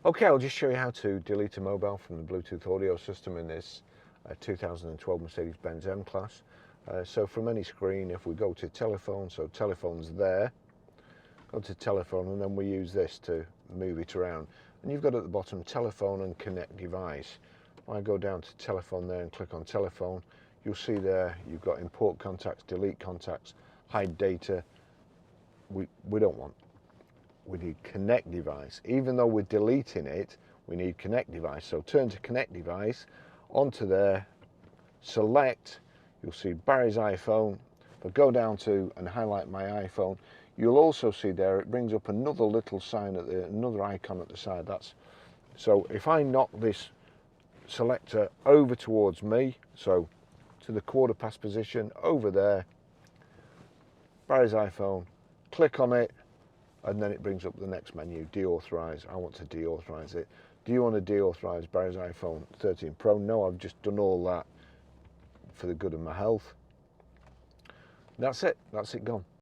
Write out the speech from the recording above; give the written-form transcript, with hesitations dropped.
Okay, I'll just show you how to delete a mobile from the Bluetooth audio system in this 2012 Mercedes Benz M-Class. So from any screen, if we go to telephone, so telephone's there, go to telephone, and then we use this to move it around. And you've got at the bottom telephone and connect device. When I go down to telephone there and click on telephone, you'll see there you've got import contacts, delete contacts, hide data. We don't want. We need connect device. Even though we're deleting it, we need connect device. So turn to connect device, onto there, select, you'll see Barry's iPhone, but go down to and highlight my iPhone. You'll also see there, it brings up another little sign at another icon at the side. So if I knock this selector over towards me, so to the quarter past position, over there, Barry's iPhone, click on it, and then it brings up the next menu, deauthorize. I want to deauthorize it. Do you want to deauthorize Barry's iPhone 13 Pro? No, I've just done all that for the good of my health. That's it gone.